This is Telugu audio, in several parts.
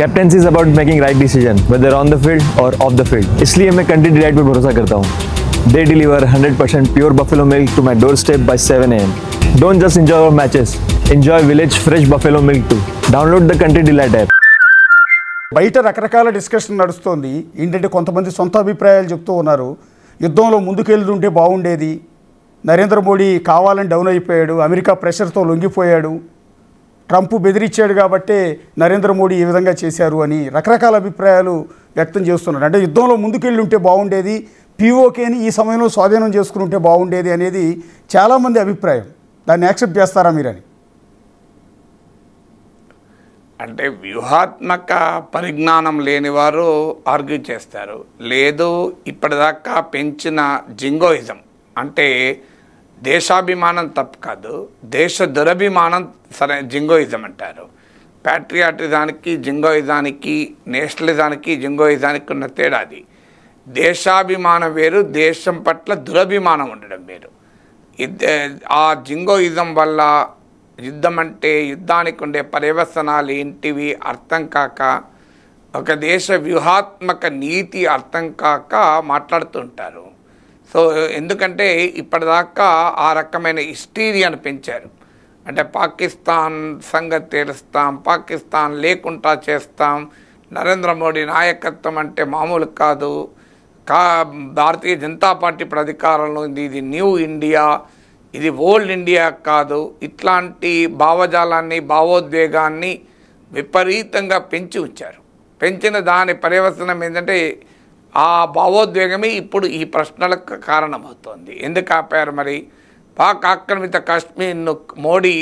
Captaincy is about making right decision whether on the field और ऑफ द फील्ड, इसलिए मैं कंट्री डिलाइट पर भरोसा करता हूँ। They deliver 100% pure buffalo milk to my doorstep by 7 AM। Don't just enjoy our matches, enjoy village fresh buffalo milk too. Download the Country Delight app. బయట రకరకాల డిస్కషన్ నడుస్తుంది. ఏంటంటే కొంతమంది సొంత అభిప్రాయాలు చెప్తూ ఉన్నారు. యుద్ధంలో ముందుకెళ్తుంటే బాగుండేది, నరేంద్ర మోడీ కావాలని డౌన్ అయిపోయాడు, అమెరికా ప్రెషర్తో లొంగిపోయాడు, ట్రంప్ బెదిరించాడు కాబట్టే నరేంద్ర మోడీ ఈ విధంగా చేశారు అని రకరకాల అభిప్రాయాలు వ్యక్తం చేస్తున్నారు. అంటే యుద్ధంలో ముందుకెళ్ళుంటే బాగుండేది, పీఓకేని ఈ సమయంలో స్వాధీనం చేసుకుంటే బాగుండేది అనేది చాలామంది అభిప్రాయం. దాన్ని యాక్సెప్ట్ చేస్తారా మీరని? అంటే వ్యూహాత్మక పరిజ్ఞానం లేనివారు ఆర్గ్యూ చేస్తారు. లేదు, ఇప్పటిదాకా పెంచిన జింగోయిజం అంటే దేశాభిమానం తప్పు కాదు, దేశ దురభిమానం సరే జింగోయిజం అంటారు. ప్యాట్రియాటిజానికి జింగోయిజానికి, నేషనలిజానికి జింగోయిజానికి ఉన్న తేడాది. దేశాభిమానం వేరు, దేశం పట్ల దురభిమానం ఉండడం వేరు. ఆ జింగోయిజం వల్ల యుద్ధం అంటే యుద్ధానికి ఉండే పర్యవసనాలు ఏంటివి అర్థం కాక, ఒక దేశ వ్యూహాత్మక నీతి అర్థం కాక మాట్లాడుతుంటారు. సో ఎందుకంటే ఇప్పటిదాకా ఆ రకమైన హిస్టీరియాను పెంచారు. అంటే పాకిస్తాన్ సంగతి తెలుస్తాం, పాకిస్తాన్ లేకుండా చేస్తాం, నరేంద్ర మోడీ నాయకత్వం అంటే మామూలు కాదు, భారతీయ జనతా పార్టీ ఇప్పుడు అధికారంలో ఉంది, ఇది న్యూ ఇండియా, ఇది ఓల్డ్ ఇండియా కాదు, ఇట్లాంటి భావజాలాన్ని భావోద్వేగాన్ని విపరీతంగా పెంచి ఉంచారు. పెంచిన దాని పర్యవసనం ఏంటంటే ఆ భావోద్వేగమే ఇప్పుడు ఈ ప్రశ్నలకు కారణమవుతోంది. ఎందుకు ఆపారు మరి? పాక్ ఆక్రమిత కాశ్మీర్ను మోడీ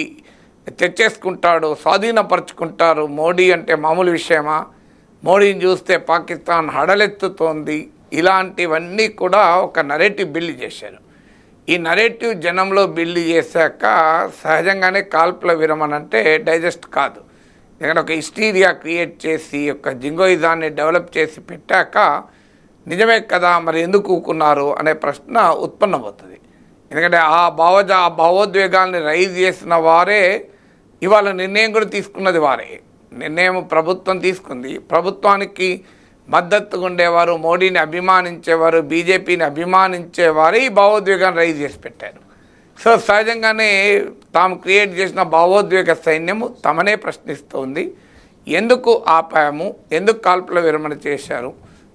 తెచ్చేసుకుంటాడు, స్వాధీనపరుచుకుంటారు. మోడీ అంటే మామూలు విషయమా? మోడీని చూస్తే పాకిస్తాన్ హడలెత్తుతోంది. ఇలాంటివన్నీ కూడా ఒక నరేటివ్ బిల్డ్ చేశారు. ఈ నరేటివ్ జనంలో బిల్డ్ చేశాక సహజంగానే కాల్పుల విరమణ అంటే డైజెస్ట్ కాదు. ఎందుకంటే ఒక హిస్టీరియా క్రియేట్ చేసి ఒక జింగోయిజాన్ని డెవలప్ చేసి పెట్టాక నిజమే కదా మరి ఎందుకు ఊకున్నారు అనే ప్రశ్న ఉత్పన్నమవుతుంది. ఎందుకంటే ఆ భావోద్వేగాల్ని రైజ్ చేసిన వారే ఇవాళ నిర్ణయం కూడా తీసుకున్నది వారే. నిర్ణయం ప్రభుత్వం తీసుకుంది. ప్రభుత్వానికి మద్దతుగా ఉండేవారు, మోడీని అభిమానించేవారు, బీజేపీని అభిమానించేవారు ఈ భావోద్వేగాన్ని రైజ్ చేసి పెట్టారు. సో సహజంగానే తాము క్రియేట్ చేసిన భావోద్వేగ సైన్యము తమనే ప్రశ్నిస్తోంది. ఎందుకు ఆపాము, ఎందుకు కాల్పుల విరమణ చేశారు?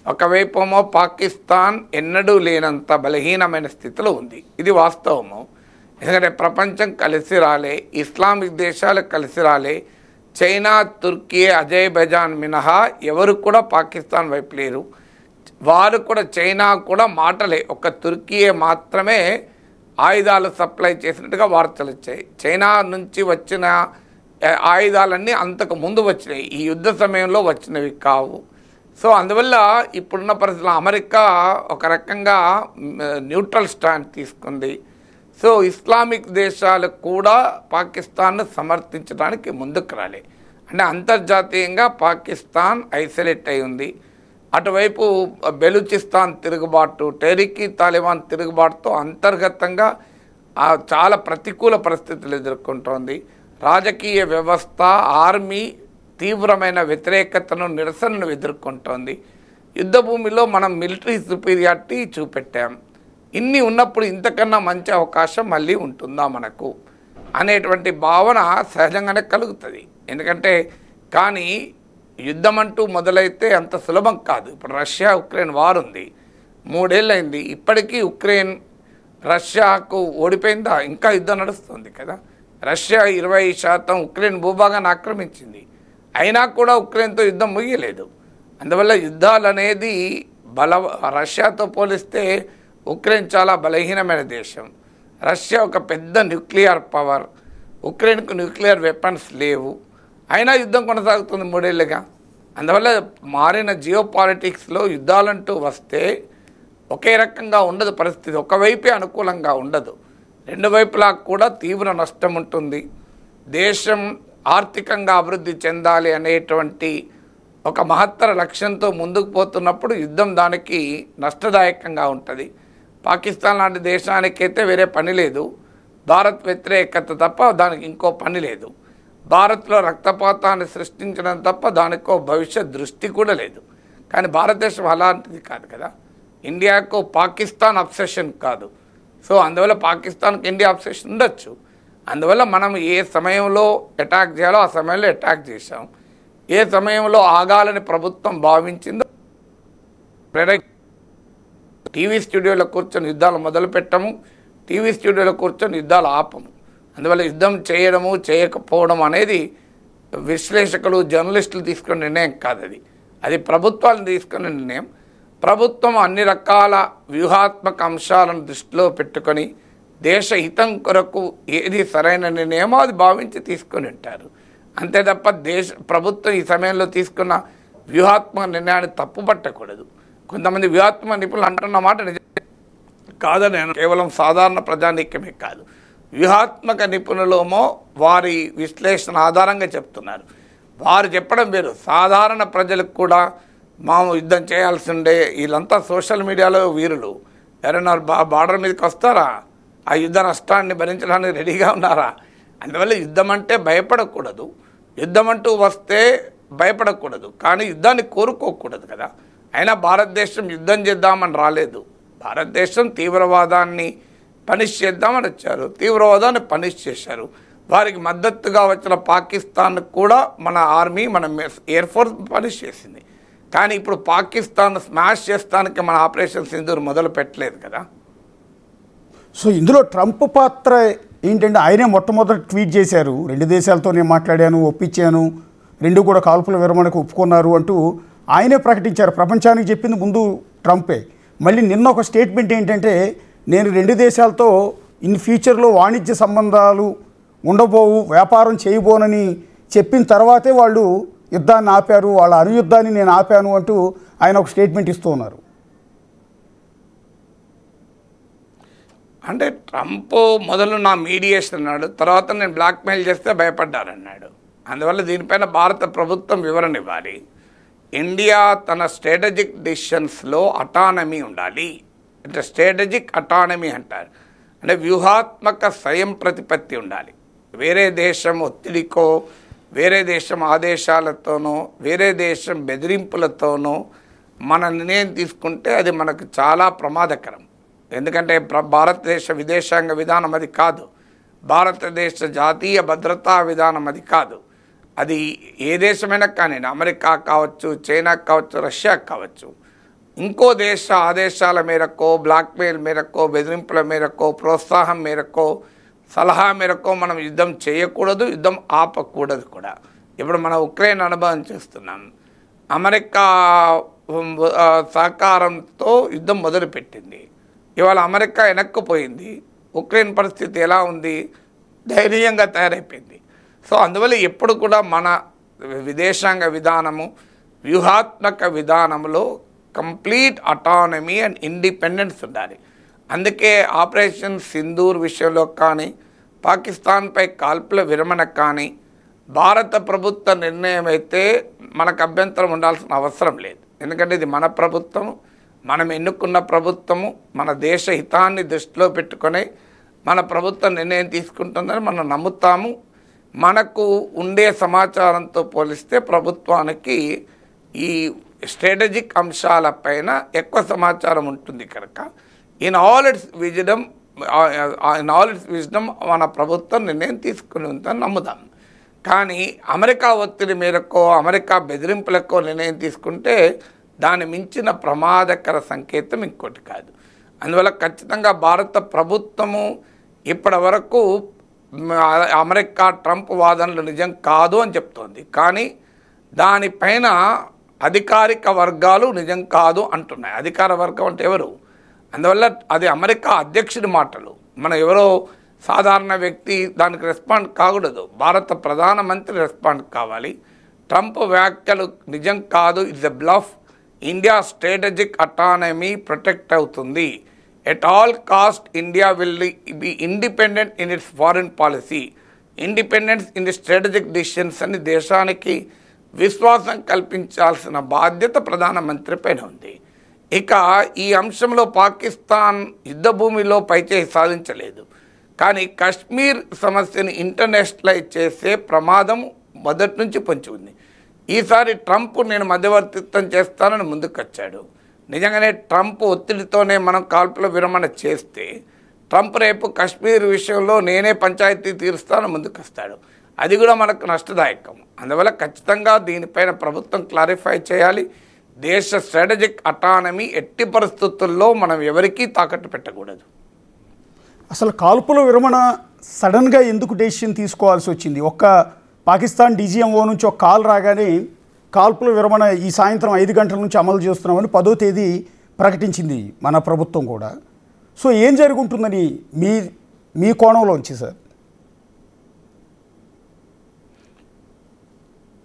ఒకవైపేమో పాకిస్తాన్ ఎన్నడూ లేనంత బలహీనమైన స్థితిలో ఉంది, ఇది వాస్తవము. ఎందుకంటే ప్రపంచం కలిసి రాలే, ఇస్లామిక్ దేశాలు కలిసి రాలే, చైనా, తుర్కీ, అజర్బైజాన్ మినహా ఎవరు కూడా పాకిస్తాన్ వైపు లేరు. వారు కూడా చైనా కూడా మాటలే, ఒక తుర్కీయే మాత్రమే ఆయుధాలు సప్లై చేసినట్టుగా వార్తలు వచ్చాయి. చైనా నుంచి వచ్చిన ఆయుధాలన్నీ అంతకు ముందు వచ్చినాయి, ఈ యుద్ధ సమయంలో వచ్చినవి కావు. సో అందువల్ల ఇప్పుడున్న పరిస్థితుల్లో అమెరికా ఒక రకంగా న్యూట్రల్ స్టాండ్ తీసుకుంది. సో ఇస్లామిక్ దేశాలు కూడా పాకిస్తాన్ను సమర్థించడానికి ముందుకు రాలే. అంటే అంతర్జాతీయంగా పాకిస్తాన్ ఐసోలేట్ అయి ఉంది. అటువైపు బెలూచిస్తాన్ తిరుగుబాటు, టెహ్రీక్ తాలిబాన్ తిరుగుబాటుతో అంతర్గతంగా చాలా ప్రతికూల పరిస్థితులు ఎదుర్కొంటోంది. రాజకీయ వ్యవస్థ, ఆర్మీ తీవ్రమైన వ్యతిరేకతను, నిరసనను ఎదుర్కొంటోంది. యుద్ధ భూమిలో మనం మిలిటరీ సుపీరియారిటీ చూపెట్టాం. ఇన్ని ఉన్నప్పుడు ఇంతకన్నా మంచి అవకాశం మళ్ళీ ఉంటుందా మనకు అనేటువంటి భావన సహజంగానే కలుగుతుంది. ఎందుకంటే కానీ యుద్ధం అంటూ మొదలైతే అంత సులభం కాదు. ఇప్పుడు రష్యా ఉక్రెయిన్ వార్ ఉంది, 3 ఏళ్ళైంది, ఇప్పటికీ ఉక్రెయిన్ రష్యాకు ఓడిపోయిందా? ఇంకా యుద్ధం నడుస్తుంది కదా. రష్యా 20% ఉక్రెయిన్ భూభాగాన్ని ఆక్రమించింది, అయినా కూడా ఉక్రెయిన్తో యుద్ధం ముగియలేదు. అందువల్ల యుద్ధాలు అనేది రష్యాతో పోలిస్తే ఉక్రెయిన్ చాలా బలహీనమైన దేశం. రష్యా ఒక పెద్ద న్యూక్లియర్ పవర్, ఉక్రెయిన్కు న్యూక్లియర్ వెపన్స్ లేవు, అయినా యుద్ధం కొనసాగుతుంది 3 ఏళ్ళుగా. అందువల్ల మారిన జియో పాలిటిక్స్లో యుద్ధాలంటూ వస్తే ఒకే రకంగా ఉండదు పరిస్థితి, ఒకవైపే అనుకూలంగా ఉండదు. రెండు వైపులా కూడా తీవ్ర నష్టం ఉంటుంది. దేశం ఆర్థికంగా అభివృద్ధి చెందాలి అనేటువంటి ఒక మహత్తర లక్ష్యంతో ముందుకు పోతున్నప్పుడు యుద్ధం దానికి నష్టదాయకంగా ఉంటుంది. పాకిస్తాన్ లాంటి దేశానికైతే వేరే పని లేదు, భారత్ వ్యతిరేకత తప్ప దానికి ఇంకో పని లేదు. భారత్లో రక్తపాతాన్ని సృష్టించడం తప్ప దానికో భవిష్యత్ దృష్టి కూడా లేదు. కానీ భారతదేశం అలాంటిది కాదు కదా. ఇండియాకు పాకిస్తాన్ అబ్సెషన్ కాదు. సో అందువల్ల పాకిస్తాన్కి ఇండియా అబ్సెషన్ ఉండొచ్చు. అందువల్ల మనం ఏ సమయంలో అటాక్ చేయాలో ఆ సమయంలో అటాక్ చేశాం. ఏ సమయంలో ఆగాలని ప్రభుత్వం భావించిందో టీవీ స్టూడియోలో కూర్చొని యుద్ధాలు మొదలు పెట్టము, టీవీ స్టూడియోలో కూర్చొని యుద్ధాలు ఆపము. అందువల్ల యుద్ధం చేయడము చేయకపోవడం అనేది విశ్లేషకులు జర్నలిస్టులు తీసుకునే నిర్ణయం కాదు. అది ప్రభుత్వాలు తీసుకునే నిర్ణయం. ప్రభుత్వం అన్ని రకాల వ్యూహాత్మక అంశాలను దృష్టిలో పెట్టుకొని దేశ హితం కొరకు ఏది సరైన నిర్ణయమో అది భావించి తీసుకొని ఉంటారు. అంతే తప్ప ప్రభుత్వం ఈ సమయంలో తీసుకున్న వ్యూహాత్మక నిర్ణయాన్ని తప్పుపట్టకూడదు. కొంతమంది వ్యూహాత్మక నిపుణులు అంటున్న మాట నిజం కాదని, కేవలం సాధారణ ప్రజానీకమే కాదు, వ్యూహాత్మక నిపుణులేమో వారి విశ్లేషణ ఆధారంగా చెప్తున్నారు. వారు చెప్పడం వేరు. సాధారణ ప్రజలకు కూడా యుద్ధం చేయాల్సి ఉండే వీళ్ళంతా సోషల్ మీడియాలో వీరులు. ఎవరైనా బార్డర్ మీదకి వస్తారా? ఆ యుద్ధ నష్టాన్ని భరించడానికి రెడీగా ఉన్నారా? అందువల్ల యుద్ధం అంటే భయపడకూడదు. యుద్ధం అంటూ వస్తే భయపడకూడదు, కానీ యుద్ధాన్ని కోరుకోకూడదు కదా. అయినా భారతదేశం యుద్ధం చేద్దామని రాలేదు. భారతదేశం తీవ్రవాదాన్ని పనిష్ చేద్దామని వచ్చారు. తీవ్రవాదాన్ని పనిష్ చేశారు. వారికి మద్దతుగా వచ్చిన పాకిస్తాన్ కూడా మన ఆర్మీ, మన ఎయిర్ ఫోర్స్ పనిష్ చేసింది. కానీ ఇప్పుడు పాకిస్తాన్ స్మాష్ చేస్తానికి మన ఆపరేషన్ సింధూర్ మొదలు పెట్టలేదు కదా. సో ఇందులో ట్రంప్ పాత్ర ఏంటంటే, ఆయనే మొట్టమొదటి ట్వీట్ చేశారు, 2 దేశాలతో నేను మాట్లాడాను, ఒప్పించాను, 2 కూడా కాల్పుల విరమణకు ఒప్పుకున్నారు అంటూ ఆయనే ప్రకటించారు. ప్రపంచానికి చెప్పింది ముందు ట్రంపే. మళ్ళీ నిన్న ఒక స్టేట్మెంట్ ఏంటంటే, నేను 2 దేశాలతో ఇన్ ఫ్యూచర్లో వాణిజ్య సంబంధాలు ఉండబోవు, వ్యాపారం చేయబోనని చెప్పిన తర్వాతే వాళ్ళు యుద్ధాన్ని ఆపారు, వాళ్ళ అణుయుద్ధాన్ని నేను ఆపాను అంటూ ఆయన ఒక స్టేట్మెంట్ ఇస్తూ ఉన్నారు. అంటే ట్రంప్ మొదలు నా మీడియేషన్ అన్నాడు, తర్వాత నేను బ్లాక్మెయిల్ చేస్తే భయపడ్డారన్నాడు. అందువల్ల దీనిపైన భారత ప్రభుత్వం వివరణ ఇవ్వాలి. ఇండియా తన స్ట్రాటజిక్ డిసిషన్స్లో అటానమీ ఉండాలి. అంటే స్ట్రాటజిక్ అటానమీ అంటారు. అంటే వ్యూహాత్మక స్వయం ప్రతిపత్తి ఉండాలి. వేరే దేశం ఒత్తిడికో, వేరే దేశం ఆదేశాలతోనో, వేరే దేశం బెదిరింపులతోనో మన నిర్ణయం తీసుకుంటే అది మనకు చాలా ప్రమాదకరం. ఎందుకంటే భారతదేశ విదేశాంగ విధానం అది కాదు. భారతదేశ జాతీయ భద్రతా విధానం అది కాదు. అది ఏ దేశమైనా కానీ, అమెరికా కావచ్చు, చైనా కావచ్చు, రష్యా కావచ్చు, ఇంకో దేశ ఆదేశాల మేరకో, బ్లాక్మెయిల్ మేరకో, బెదిరింపుల మేరకో, ప్రోత్సాహం మేరకో, సలహా మేరకో మనం యుద్ధం చేయకూడదు, యుద్ధం ఆపకూడదు కూడా. ఇప్పుడు మనం ఉక్రెయిన్ అనుభవం చేస్తున్నాం. అమెరికా సహకారంతో యుద్ధం మొదలుపెట్టింది. ఇవాళ అమెరికా వెనక్కిపోయింది. ఉక్రెయిన్ పరిస్థితి ఎలా ఉంది? ధైర్యంగా తయారైపోయింది. సో అందువల్ల ఎప్పుడు కూడా మన విదేశాంగ విధానము, వ్యూహాత్మక విధానంలో కంప్లీట్ అటానమీ అండ్ ఇండిపెండెన్స్ ఉండాలి. అందుకే ఆపరేషన్ సింధూర్ విషయంలో కానీ, పాకిస్తాన్పై కాల్పుల విరమణ కానీ భారత ప్రభుత్వ నిర్ణయం అయితే మనకు అభ్యంతరం ఉండాల్సిన అవసరం లేదు. ఎందుకంటే ఇది మన ప్రభుత్వం, మనం ఎన్నుకున్న ప్రభుత్వము, మన దేశ హితాన్ని దృష్టిలో పెట్టుకొని మన ప్రభుత్వం నిర్ణయం తీసుకుంటుందని మనం నమ్ముతాము. మనకు ఉండే సమాచారంతో పోలిస్తే ప్రభుత్వానికి ఈ స్ట్రాటజిక్ అంశాలపైన ఎక్కువ సమాచారం ఉంటుంది కనుక ఇన్ ఆల్ ఇట్స్ విజ్డమ్ మన ప్రభుత్వం నిర్ణయం తీసుకుని ఉందని నమ్ముదాం. కానీ అమెరికా ఒత్తిడి మేరకో, అమెరికా బెదిరింపులకో నిర్ణయం తీసుకుంటే దాని మించిన ప్రమాదకర సంకేతం ఇంకోటి కాదు. అందువల్ల ఖచ్చితంగా భారత ప్రభుత్వము ఇప్పటి వరకు అమెరికా ట్రంప్ వాదనలు నిజం కాదు అని చెప్తోంది. కానీ దానిపైన అధికారిక వర్గాలు నిజం కాదు అంటున్నాయి. అధికార వర్గం అంటే ఎవరు? అందువల్ల అది అమెరికా అధ్యక్షుడి మాటలు. మన ఎవరో సాధారణ వ్యక్తి దానికి రెస్పాండ్ కాకూడదు. భారత ప్రధానమంత్రి రెస్పాండ్ కావాలి. ట్రంప్ వ్యాఖ్యలు నిజం కాదు, it's a bluff. India strategic autonomy protect అవుతుంది. At all cost India will be independent in its foreign policy, independence in the strategic decisions అని దేశానికి విశ్వాసం కల్పించాల్సిన బాధ్యత ప్రధానమంత్రి పైన ఉంది. ఇక ఈ అంశంలో పాకిస్తాన్ యుద్ధ భూమిలో పైచేయి సాధించలేదు. కానీ కశ్మీర్ సమస్యను ఇంటర్నేషనలైజ్ చేసే ప్రమాదం మొదటి నుంచి పొంచి ఉంది. ఈసారి ట్రంప్ నేను మధ్యవర్తిత్వం చేస్తానని ముందుకు వచ్చాడు. నిజంగానే ట్రంప్ ఒత్తిడితోనే మనం కాల్పుల విరమణ చేస్తే ట్రంప్ రేపు కశ్మీర్ విషయంలో నేనే పంచాయతీ తీరుస్తానని ముందుకు వస్తాడు. అది కూడా మనకు నష్టదాయకం. అందువల్ల ఖచ్చితంగా దీనిపైన ప్రభుత్వం క్లారిఫై చేయాలి. దేశ స్ట్రాటజిక్ అటానమీ ఎట్టి పరిస్థితుల్లో మనం ఎవరికీ తాకట్టు పెట్టకూడదు. అసలు కాల్పుల విరమణ సడన్గా ఎందుకు డెసిషన్ తీసుకోవాల్సి వచ్చింది? ఒక్క పాకిస్తాన్ డీజీఎంఓ నుంచి ఒక కాల్ రాగానే కాల్పుల విరమణ ఈ సాయంత్రం 5 గంటల నుంచి అమలు చేస్తున్నామని 10వ తేదీ ప్రకటించింది మన ప్రభుత్వం కూడా. సో ఏం జరుగుతుందని మీ కోణంలోంచి సార్?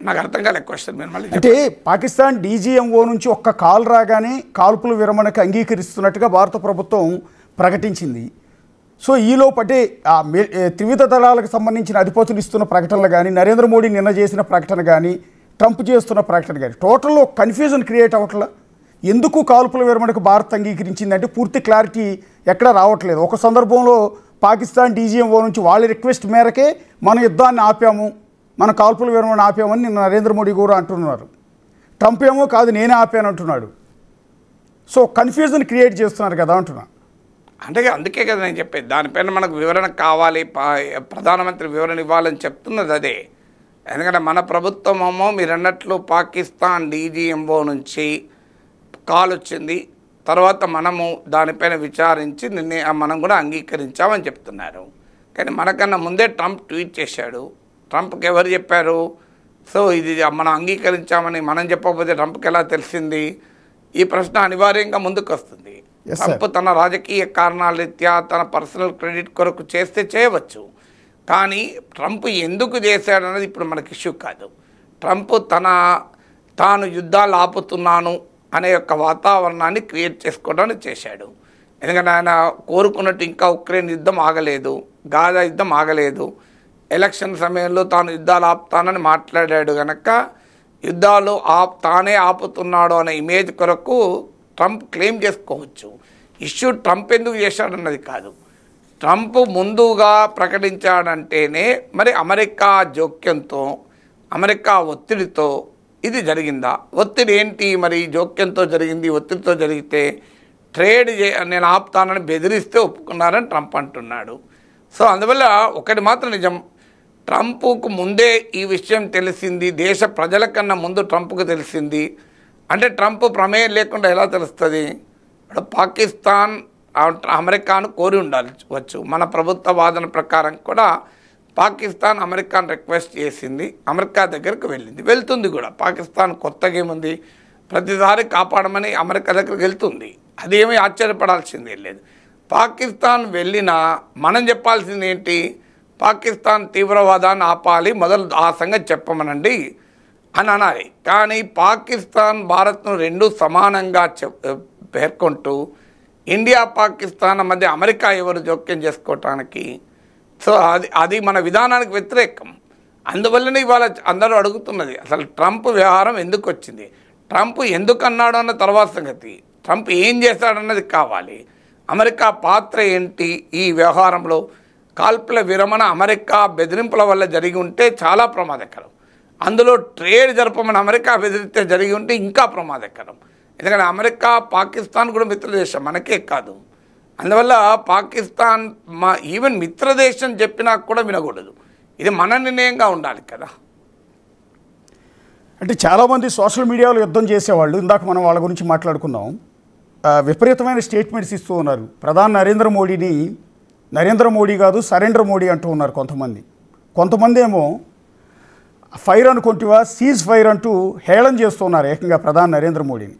నాకు అర్థం కాలే క్వశ్చన్ మీరు మళ్ళీ. అంటే పాకిస్తాన్ డీజీఎంఓ నుంచి ఒక్క కాల్ రాగానే కాల్పుల విరమణకు అంగీకరిస్తున్నట్టుగా భారత ప్రభుత్వం ప్రకటించింది. సో ఈలోపటే త్రివిధ దళాలకు సంబంధించిన అధిపతులు ఇస్తున్న ప్రకటనలు కానీ, నరేంద్ర మోడీ నిన్న చేసిన ప్రకటన కానీ, ట్రంప్ చేస్తున్న ప్రకటన కానీ టోటల్లో కన్ఫ్యూజన్ క్రియేట్ అవ్వట్లా. ఎందుకు కాల్పుల విరమణకు భారత్ అంగీకరించిందంటే పూర్తి క్లారిటీ ఎక్కడా రావట్లేదు. ఒక సందర్భంలో పాకిస్తాన్ డీజీఎంఓ నుంచి వాళ్ళ రిక్వెస్ట్ మేరకే మన యుద్ధాన్ని ఆపాము, మన కాల్పుల విరమణ ఆపామని నిన్న నరేంద్ర మోడీ కూడా అంటున్నారు. ట్రంప్ ఏమో కాదు నేనే ఆపాను అంటున్నాడు. సో కన్ఫ్యూజన్ క్రియేట్ చేస్తున్నారు కదా అంటున్నా. అంటే అందుకే కదా నేను చెప్పేది, దానిపైన మనకు వివరణ కావాలి, ప్రధానమంత్రి వివరణ ఇవ్వాలని చెప్తున్నది అదే. ఎందుకంటే మన ప్రభుత్వమేమో మీరు అన్నట్లు పాకిస్తాన్ డీజీఎంఓ నుంచి కాల్ వచ్చింది, తర్వాత మనము దానిపైన విచారించి మనం కూడా అంగీకరించామని చెప్తున్నారు. కానీ మనకన్నా ముందే ట్రంప్ ట్వీట్ చేశాడు. ట్రంప్కి ఎవరు చెప్పారు? సో ఇది మనం అంగీకరించామని మనం చెప్పకపోతే ట్రంప్కి ఎలా తెలిసింది? ఈ ప్రశ్న అనివార్యంగా ముందుకు వస్తుంది. ట్రంప్ తన రాజకీయ కారణాల రీత్యా తన పర్సనల్ క్రెడిట్ కొరకు చేస్తే చేయవచ్చు, కానీ ట్రంప్ ఎందుకు చేశాడన్నది ఇప్పుడు మనకి ఇష్యూ కాదు. ట్రంప్ తాను యుద్ధాలు ఆపుతున్నాను అనే యొక్క వాతావరణాన్ని క్రియేట్ చేసుకోవడానికి చేశాడు. ఎందుకంటే ఆయన కోరుకున్నట్టు ఇంకా ఉక్రెయిన్ యుద్ధం ఆగలేదు, గాజా యుద్ధం ఆగలేదు. ఎలక్షన్ సమయంలో తాను యుద్ధాలు ఆపుతానని మాట్లాడాడు కనుక యుద్ధాలు తానే ఆపుతున్నాడు అనే ఇమేజ్ కొరకు ట్రంప్ క్లెయిమ్ చేసుకోవచ్చు. ఇష్యూ ట్రంప్ ఎందుకు చేశాడన్నది కాదు. ట్రంప్ ముందుగా ప్రకటించాడంటేనే మరి అమెరికా జోక్యంతో, అమెరికా ఒత్తిడితో ఇది జరిగిందా? ఒత్తిడి ఏంటి? మరి జోక్యంతో జరిగింది, ఒత్తిడితో జరిగితే ట్రేడ్ నేను ఆపుతానని బెదిరిస్తే ఒప్పుకున్నారని ట్రంప్ అంటున్నాడు. సో అందువల్ల ఒకటి మాత్రం నిజం, ట్రంప్కు ముందే ఈ విషయం తెలిసింది, దేశ ప్రజల కన్నా ముందు ట్రంప్కు తెలిసింది. అంటే ట్రంప్ ప్రమేయం లేకుండా ఎలా తెలుస్తుంది? ఇప్పుడు పాకిస్తాన్ అమెరికాను కోరి ఉండవచ్చు. మన ప్రభుత్వ వాదన ప్రకారం కూడా పాకిస్తాన్ అమెరికాను రిక్వెస్ట్ చేసింది, అమెరికా దగ్గరకు వెళ్తుంది కూడా. పాకిస్తాన్ కొత్తగా ఏముంది, ప్రతిసారి కాపాడమని అమెరికా దగ్గరికి వెళ్తుంది, అదేమీ ఆశ్చర్యపడాల్సిందే లేదు. పాకిస్తాన్ వెళ్ళినా మనం చెప్పాల్సింది ఏంటి? పాకిస్తాన్ తీవ్రవాదాన్ని ఆపాలి, మొదలు ఆ సంగతి చెప్పమనండి అని అనాలి. కానీ పాకిస్తాన్ భారత్ను రెండు సమానంగా పేర్కొంటూ ఇండియా పాకిస్తాన్ మధ్య అమెరికా ఎవరు జోక్యం చేసుకోవటానికి? సో అది మన విధానానికి వ్యతిరేకం. అందువల్లనే ఇవాళ అందరూ అడుగుతున్నది అసలు ట్రంప్ వ్యవహారం ఎందుకు వచ్చింది, ట్రంప్ ఎందుకు అన్నాడు అన్న తర్వాత సంగతి, ట్రంప్ ఏం చేశాడన్నది కావాలి. అమెరికా పాత్ర ఏంటి ఈ వ్యవహారంలో? కాల్పుల విరమణ అమెరికా బెదిరింపుల వల్ల జరిగి ఉంటే చాలా ప్రమాదకరం. అందులో ట్రేడ్ జరపమని అమెరికా బెదిరిస్తే జరిగి ఉంటే ఇంకా ప్రమాదకరం. ఎందుకంటే అమెరికా పాకిస్తాన్ కూడా మిత్రదేశం, మనకే కాదు. అందువల్ల పాకిస్తాన్ ఈవెన్ మిత్రదేశం చెప్పినా కూడా వినకూడదు. ఇది మన నిర్ణయంగా ఉండాలి కదా. అంటే చాలామంది సోషల్ మీడియాలో యుద్ధం చేసేవాళ్ళు, ఇందాక మనం వాళ్ళ గురించి మాట్లాడుకున్నాం, విపరీతమైన స్టేట్మెంట్స్ ఇస్తూ ఉన్నారు. ప్రధాని నరేంద్ర మోడీ కాదు సరెండర్ మోడీ అంటూ ఉన్నారు కొంతమంది ఏమో ఫైర్ అనుకుంటువా సీజ్ ఫైర్ అంటూ హేళన చేస్తున్నారు ఏకంగా ప్రధాని నరేంద్ర మోడీని.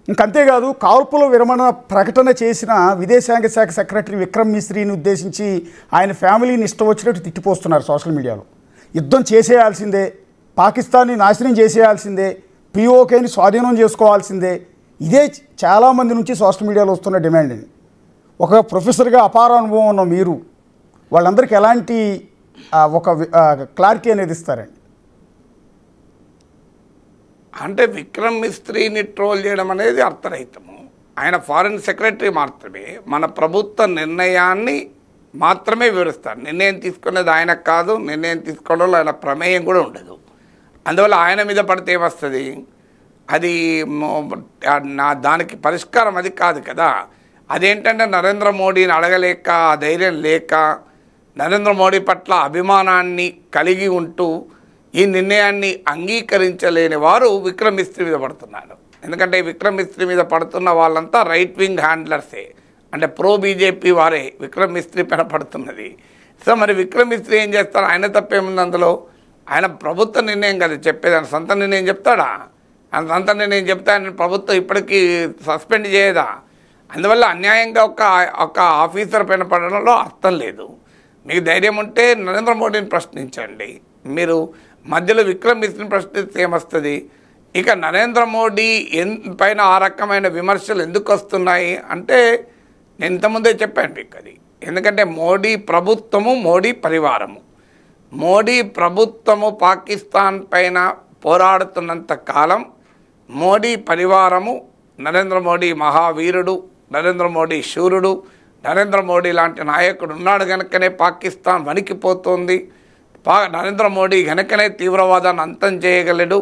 ఇంకంతేకాదు కాల్పుల విరమణ ప్రకటన చేసిన విదేశాంగ శాఖ సెక్రటరీ విక్రమ్ మిస్రీని ఉద్దేశించి ఆయన ఫ్యామిలీని ఇష్టం వచ్చినట్టు తిట్టిపోస్తున్నారు సోషల్ మీడియాలో. యుద్ధం చేసేయాల్సిందే, పాకిస్తాన్ని నాశనం చేసేయాల్సిందే, పిఓకేని స్వాధీనం చేసుకోవాల్సిందే, ఇదే చాలామంది నుంచి సోషల్ మీడియాలో వస్తున్న డిమాండ్. ఒక ప్రొఫెసర్గా అపార అనుభవం ఉన్న మీరు వాళ్ళందరికీ ఎలాంటి ఒక క్లారిటీ అనేది ఇస్తారండి? అంటే విక్రమ్ మిస్త్రీని ట్రోల్ చేయడం అనేది అర్థరహితము. ఆయన ఫారిన్ సెక్రటరీ మాత్రమే. మన ప్రభుత్వ నిర్ణయాన్ని మాత్రమే వివరిస్తారు. నిర్ణయం తీసుకునేది ఆయనకు కాదు, నిర్ణయం తీసుకోవడంలో ఆయన ప్రమేయం కూడా ఉండదు. అందువల్ల ఆయన మీద పడితే ఏమొస్తుంది? అది దానికి పరిష్కారం అది కాదు కదా. అదేంటంటే నరేంద్ర మోడీని అడగలేక, ధైర్యం లేక, నరేంద్ర మోడీ పట్ల అభిమానాన్ని కలిగి ఉంటూ ఈ నిర్ణయాన్ని అంగీకరించలేని వారు విక్రమ్ మిస్త్రీ మీద పడుతున్నారు. ఎందుకంటే విక్రమ్ మిస్త్రీ మీద పడుతున్న వాళ్ళంతా రైట్ వింగ్ హ్యాండ్లర్సే, అంటే ప్రో బీజేపీ వారే విక్రమ్ మిస్త్రీ పైన పడుతున్నది. సో మరి విక్రమ్ మిస్త్రీ ఏం చేస్తారు? ఆయన తప్పేముంది అందులో? ఆయన ప్రభుత్వ నిర్ణయం కదా చెప్పేది, ఆయన సొంత నిర్ణయం చెప్తాడా? ఆయన సొంత నిర్ణయం చెప్తే ఆయన ప్రభుత్వం ఇప్పటికీ సస్పెండ్ చేయదా? అందువల్ల అన్యాయంగా ఒక ఆఫీసర్ పైన పడడంలో అర్థం లేదు. మీకు ధైర్యం ఉంటే నరేంద్ర మోడీని ప్రశ్నించండి. మీరు మధ్యలో విక్రమ్ మిస్త్రీని ప్రశ్నిస్తే ఏమొస్తుంది? ఇక నరేంద్ర మోడీ పైన ఆ రకమైన విమర్శలు ఎందుకు వస్తున్నాయి అంటే నేను ఇంతకుముందే చెప్పాను మీకు అది. ఎందుకంటే మోడీ ప్రభుత్వము, మోడీ పరివారము, మోడీ ప్రభుత్వము పాకిస్తాన్ పైన పోరాడుతున్నంత కాలం మోడీ పరివారము, నరేంద్ర మోడీ మహావీరుడు, నరేంద్ర మోడీ శూరుడు, నరేంద్ర మోడీ లాంటి నాయకుడు ఉన్నాడు కనుకనే పాకిస్తాన్ వణికిపోతుంది, నరేంద్ర మోడీ కనుకనే తీవ్రవాదాన్ని అంతం చేయగలడు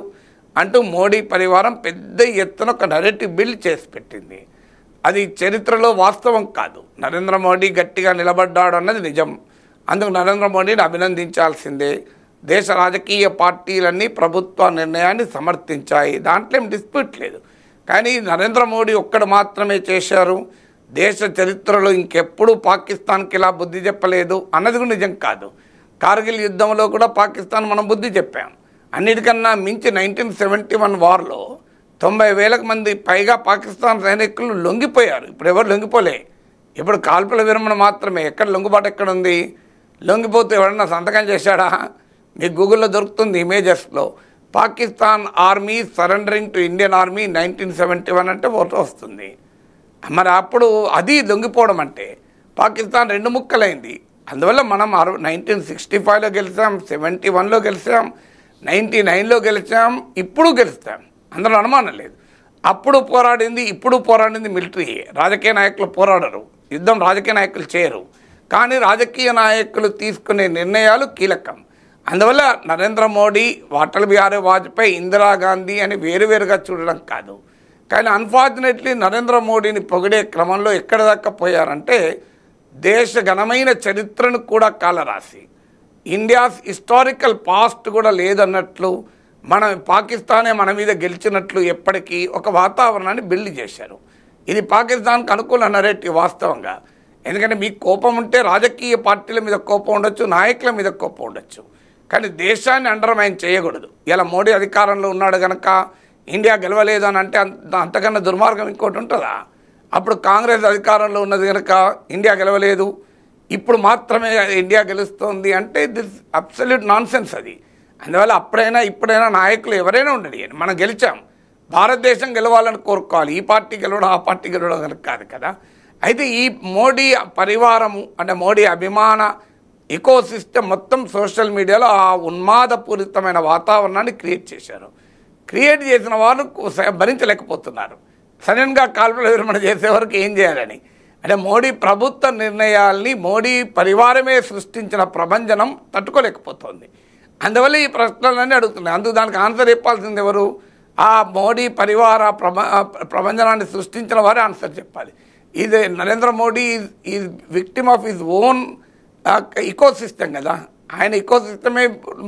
అంటూ మోడీ పరివారం పెద్ద ఎత్తున ఒక నెరేటివ్ బిల్డ్ చేసి పెట్టింది. అది చరిత్రలో వాస్తవం కాదు. నరేంద్ర మోడీ గట్టిగా నిలబడ్డాడు అన్నది నిజం. అందుకు నరేంద్ర మోడీని అభినందించాల్సిందే. దేశ రాజకీయ పార్టీలన్నీ ప్రభుత్వ నిర్ణయాన్ని సమర్థించాయి, దాంట్లో ఏం డిస్ప్యూట్ లేదు. కానీ నరేంద్ర మోడీ ఒక్కడు మాత్రమే చేశారు, దేశ చరిత్రలో ఇంకెప్పుడు పాకిస్తాన్కి ఇలా బుద్ధి చెప్పలేదు అన్నది కూడా నిజం కాదు. కార్గిల్ యుద్ధంలో కూడా పాకిస్తాన్ మనం బుద్ధి చెప్పాం. అన్నిటికన్నా మించి 1971 వార్లో 90,000 మంది పైగా పాకిస్తాన్ సైనికులు లొంగిపోయారు. ఇప్పుడు ఎవరు లొంగిపోలే. ఇప్పుడు కాల్పుల విరమణ మాత్రమే. ఎక్కడ లొంగుబాటు ఎక్కడుంది? లొంగిపోతే ఎవరన్నా సంతకం చేశాడా? మీకు గూగుల్లో దొరుకుతుంది ఇమేజెస్లో. Pakistan army surrendering to Indian army 1971 అంటే ఫోటో వస్తుంది. మరి అప్పుడు అది లొంగిపోవడం అంటే పాకిస్తాన్ రెండు ముక్కలైంది. అందువల్ల మనం 1965లో గెలిచాం, 71లో గెలిచాం, 99లో గెలిచాం, ఇప్పుడు గెలుస్తాం, అందులో అనుమానం లేదు. అప్పుడు పోరాడింది, ఇప్పుడు పోరాడింది మిలిటరీ. రాజకీయ నాయకులు పోరాడరు, యుద్ధం రాజకీయ నాయకులు చేయరు. కానీ రాజకీయ నాయకులు తీసుకునే నిర్ణయాలు కీలకం. అందువల్ల నరేంద్ర మోడీ, అటల్ బిహారీ వాజ్పేయి, ఇందిరాగాంధీ అని వేరువేరుగా చూడడం కాదు. కానీ అన్ఫార్చునేట్లీ నరేంద్ర మోడీని పొగిడే క్రమంలో ఎక్కడ దాకా పోయారంటే దేశ ఘనమైన చరిత్రను కూడా కాలరాసి, ఇండియాస్ హిస్టారికల్ పాస్ట్ కూడా లేదన్నట్లు, పాకిస్తానే మన మీద గెలిచినట్లు ఎప్పటికీ ఒక వాతావరణాన్ని బిల్డ్ చేశారు. ఇది పాకిస్తాన్కి అనుకూల నరేటివ్ వాస్తవంగా. ఎందుకంటే మీకు కోపం ఉంటే రాజకీయ పార్టీల మీద కోపం ఉండొచ్చు, నాయకుల మీద కోపం ఉండొచ్చు, కానీ దేశాన్ని అండర్మైన్ చేయకూడదు. ఇలా మోడీ అధికారంలో ఉన్నాడు కనుక ఇండియా గెలవలేదు అని అంటే అంతకన్నా దుర్మార్గం ఇంకోటి ఉంటుందా? అప్పుడు కాంగ్రెస్ అధికారంలో ఉన్నది కనుక ఇండియా గెలవలేదు, ఇప్పుడు మాత్రమే ఇండియా గెలుస్తోంది అంటే దిస్ అబ్సల్యూట్ నాన్సెన్స్ అది. అందువల్ల అప్పుడైనా ఇప్పుడైనా నాయకులు ఎవరైనా ఉండడు, మనం గెలిచాం, భారతదేశం గెలవాలని కోరుకోవాలి. ఈ పార్టీ గెలవడం ఆ పార్టీ గెలవడం కనుక కాదు కదా. అయితే ఈ మోడీ పరివారము అంటే మోడీ అభిమాన ఎకో సిస్టమ్ మొత్తం సోషల్ మీడియాలో ఆ ఉన్మాదపూరితమైన వాతావరణాన్ని క్రియేట్ చేశారు. క్రియేట్ చేసిన వాళ్ళు భరించలేకపోతున్నారు. సడన్గా కాల్పుల విరమణ చేసే వరకు ఏం చేయాలని అంటే మోడీ ప్రభుత్వ నిర్ణయాల్ని మోడీ పరివారమే సృష్టించిన ప్రభంజనం తట్టుకోలేకపోతుంది. అందువల్ల ఈ ప్రశ్నలన్నీ అడుగుతున్నాయి. అందుకు దానికి ఆన్సర్ చెప్పాల్సింది ఎవరు? ఆ మోడీ పరివార ప్రభంజనాన్ని సృష్టించిన వారే ఆన్సర్ చెప్పాలి. ఇది Narendra Modi is victim of his own eco system కదా. ఆయన ఇకో సిస్టమే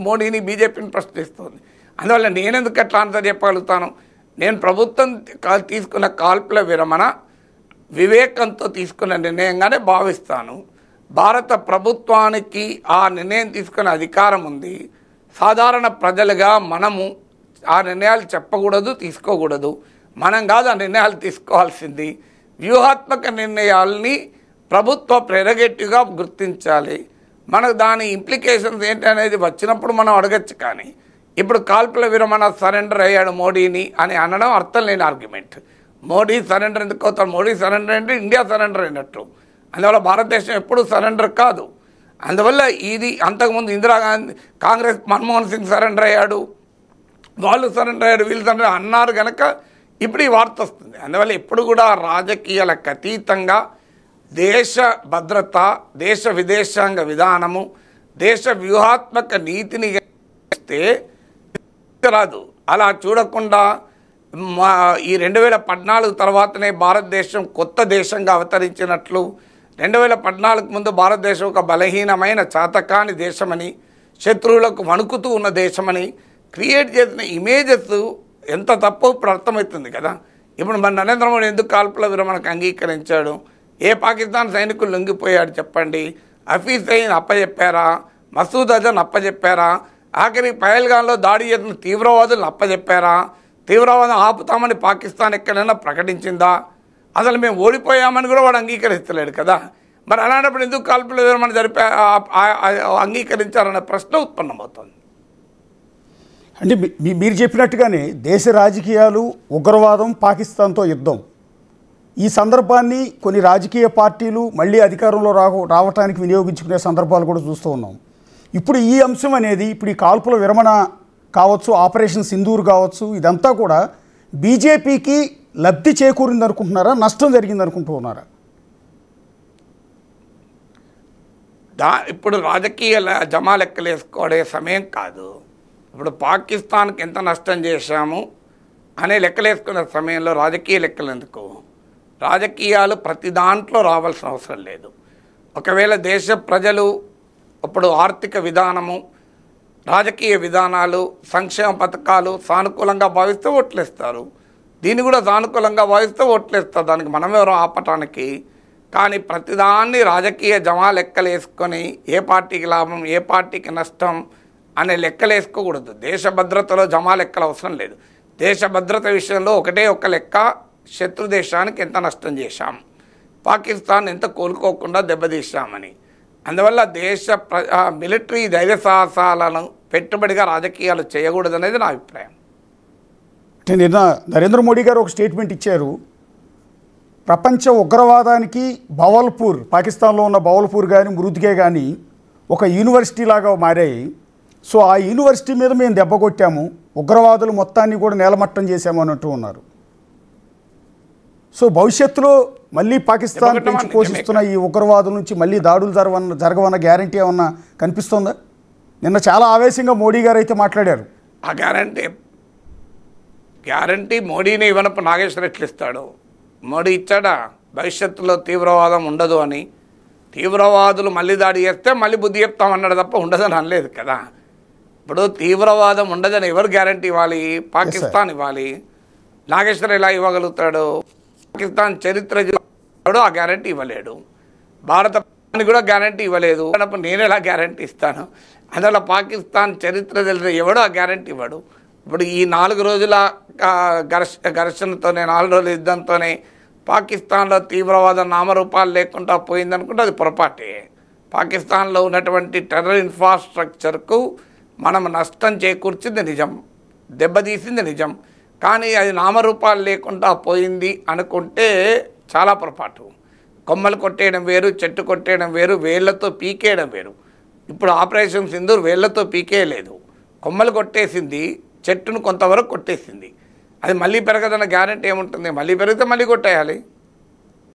మోడీని, బీజేపీని ప్రశ్నిస్తుంది. అందువల్ల నేనెందుకు అట్లా ఆన్సర్ చెప్పగలుగుతాను? నేను ప్రభుత్వం తీసుకున్న కాల్పుల విరమణ వివేకంతో తీసుకున్న నిర్ణయంగానే భావిస్తాను. భారత ప్రభుత్వానికి ఆ నిర్ణయం తీసుకునే అధికారం ఉంది. సాధారణ ప్రజలుగా మనము ఆ నిర్ణయాలు చెప్పకూడదు, తీసుకోకూడదు. మనం కాదు ఆ నిర్ణయాలు తీసుకోవాల్సింది. వ్యూహాత్మక నిర్ణయాల్ని ప్రభుత్వ ప్రెరగేటివ్గా గుర్తించాలి. మనకు దాని ఇంప్లికేషన్స్ ఏంటి అనేది వచ్చినప్పుడు మనం అడగచ్చు. కానీ ఇప్పుడు కాల్పుల విరమణ సరెండర్ అయ్యాడు మోడీని అని అనడం అర్థం లేని ఆర్గ్యుమెంట్. మోడీ సరెండర్ ఎందుకు అవుతాడు? మోడీ సరెండర్ అంటే ఇండియా సరెండర్ అయినట్టు. అందువల్ల భారతదేశం ఎప్పుడూ సరెండర్ కాదు. అందువల్ల ఇది అంతకుముందు ఇందిరాగాంధీ, కాంగ్రెస్, మన్మోహన్ సింగ్ సరెండర్ అయ్యాడు, వాళ్ళు సరెండర్ అయ్యాడు, వీళ్ళు సరెండర్ అన్నారు కనుక ఇప్పుడు ఈ వార్త వస్తుంది. అందువల్ల ఎప్పుడు కూడా రాజకీయాలకు అతీతంగా దేశ భద్రత, దేశ విదేశాంగ విధానము, దేశ వ్యూహాత్మక నీతిని ఇస్తే రాదు. అలా చూడకుండా ఈ 2014 తర్వాతనే భారతదేశం కొత్త దేశంగా అవతరించినట్లు, 2014 ముందు భారతదేశం ఒక బలహీనమైన చాతకాని దేశమని, శత్రువులకు వణుకుతూ ఉన్న దేశమని క్రియేట్ చేసిన ఇమేజెస్ ఎంత తప్పో ఇప్పుడు అర్థమవుతుంది కదా. ఇప్పుడు మన నరేంద్ర మోడీ ఎందుకు కాల్పుల విరమణకు అంగీకరించాడు? ఏ పాకిస్తాన్ సైనికులు లొంగిపోయాడు చెప్పండి? హఫీజ్ సయీద్ అప్పచెప్పారా? మసూద్ అజర్ని అప్పచెప్పారా? ఆఖరి పహల్గాన్లో దాడి చేసిన తీవ్రవాదులను అప్పచెప్పారా? తీవ్రవాదం ఆపుతామని పాకిస్తాన్ ఎక్కడైనా ప్రకటించిందా? అసలు మేము ఓడిపోయామని కూడా వాడు అంగీకరిస్తలేడు కదా. మరి అలాంటప్పుడు ఎందుకు కాల్పుల విరమణ అంగీకరించారన్న ప్రశ్న ఉత్పన్నమవుతుంది. అంటే మీరు చెప్పినట్టుగానే దేశ రాజకీయాలు, ఉగ్రవాదం, పాకిస్తాన్తో యుద్ధం, ఈ సందర్భాన్ని కొన్ని రాజకీయ పార్టీలు మళ్ళీ అధికారంలో రావటానికి వినియోగించుకునే సందర్భాలు కూడా చూస్తూ ఉన్నాం. ఇప్పుడు ఈ అంశం అనేది, ఇప్పుడు ఈ కాల్పుల విరమణ కావచ్చు, ఆపరేషన్ సింధూర్ కావచ్చు, ఇదంతా కూడా బీజేపీకి లబ్ధి చేకూరింది అనుకుంటున్నారా, నష్టం జరిగింది అనుకుంటూ ఉన్నారా? ఇప్పుడు రాజకీయ జమా లెక్కలు వేసుకోవడే సమయం కాదు. ఇప్పుడు పాకిస్తాన్కి ఎంత నష్టం చేశాము అనే లెక్కలు వేసుకునే సమయంలో రాజకీయ లెక్కలు ఎందుకు? రాజకీయాలు ప్రతి దాంట్లో రావాల్సిన అవసరం లేదు. ఒకవేళ దేశ ప్రజలు ఇప్పుడు ఆర్థిక విధానము, రాజకీయ విధానాలు, సంక్షేమ పథకాలు సానుకూలంగా భావిస్తే ఓట్లేస్తారు. దీన్ని కూడా సానుకూలంగా భావిస్తే ఓట్లేస్తారు. దానికి మనమెవరో ఆపటానికి. కానీ ప్రతిదాన్ని రాజకీయ జమా లెక్కలు వేసుకొని ఏ పార్టీకి లాభం, ఏ పార్టీకి నష్టం అనే లెక్కలు వేసుకోకూడదు. దేశ భద్రతలో జమా లెక్కలు అవసరం లేదు. దేశ భద్రత విషయంలో ఒకటే ఒక లెక్క, శత్రు దేశానికి ఎంత నష్టం చేశాం, పాకిస్తాన్ ఎంత కోలుకోకుండా దెబ్బతీశామని. అందువల్ల దేశ మిలిటరీ ధైర్య సాహసాలను పెట్టుబడిగా రాజకీయాలు చేయకూడదనేది నా అభిప్రాయం. అంటే నిన్న నరేంద్ర మోడీ గారు ఒక స్టేట్మెంట్ ఇచ్చారు. ప్రపంచ ఉగ్రవాదానికి బవల్పూర్, పాకిస్తాన్లో ఉన్న బవల్పూర్ కానీ మృద్గే కానీ ఒక యూనివర్సిటీ లాగా మారాయి. సో ఆ యూనివర్సిటీ మీద మేము దెబ్బ కొట్టాము, ఉగ్రవాదులు మొత్తాన్ని కూడా నేలమట్టం చేశాము అన్నట్టు ఉన్నారు. సో భవిష్యత్తులో మళ్ళీ పాకిస్తాన్ పెంచి పోషిస్తున్న ఈ ఉగ్రవాదుల నుంచి మళ్ళీ దాడులు జరగవన్న గ్యారంటీ ఏమన్నా కనిపిస్తుందా? నిన్న చాలా ఆవేశంగా మోడీ గారు అయితే మాట్లాడారు. ఆ గ్యారంటీ మోడీని ఇవ్వనప్పుడు నాగేశ్వర ఎట్లా ఇస్తాడు? మోడీ ఇచ్చాడా భవిష్యత్తులో తీవ్రవాదం ఉండదు అని? తీవ్రవాదులు మళ్ళీ దాడి చేస్తే మళ్ళీ బుద్ధి చెప్తామన్నాడు తప్ప ఉండదని అనలేదు కదా. ఇప్పుడు తీవ్రవాదం ఉండదని ఎవరు గ్యారంటీ ఇవ్వాలి? పాకిస్తాన్ ఇవ్వాలి. నాగేశ్వర ఎలా ఇవ్వగలుగుతాడు? పాకిస్తాన్ చరిత్ర ఆ గ్యారంటీ ఇవ్వలేడు. భారత కూడా గ్యారంటీ ఇవ్వలేదు. అప్పుడు నేను ఎలా గ్యారంటీ ఇస్తాను? అందువల్ల పాకిస్తాన్ చరిత్ర తెలిసిన ఎవడో ఆ గ్యారంటీ ఇవ్వడు. ఇప్పుడు ఈ 4 రోజుల ఘర్షణతోనే, 4 రోజుల యుద్ధంతోనే పాకిస్తాన్లో తీవ్రవాద నామరూపాలు లేకుండా పోయిందనుకుంటే అది పొరపాటే. పాకిస్తాన్లో ఉన్నటువంటి టెర్రర్ ఇన్ఫ్రాస్ట్రక్చర్కు మనం నష్టం చేకూర్చింది నిజం, దెబ్బతీసింది నిజం. కానీ అది నామరూపాలు లేకుండా పోయింది అనుకుంటే చాలా పొరపాటు. కొమ్మలు కొట్టేయడం వేరు, చెట్టు కొట్టేయడం వేరు, వేళ్లతో పీకేయడం వేరు. ఇప్పుడు ఆపరేషన్ సింధూర్ వేళ్లతో పీకేయలేదు, కొమ్మలు కొట్టేసింది, చెట్టును కొంతవరకు కొట్టేసింది. అది మళ్ళీ పెరగదన్న గ్యారెంటీ ఏముంటుంది? మళ్ళీ పెరిగితే మళ్ళీ కొట్టేయాలి.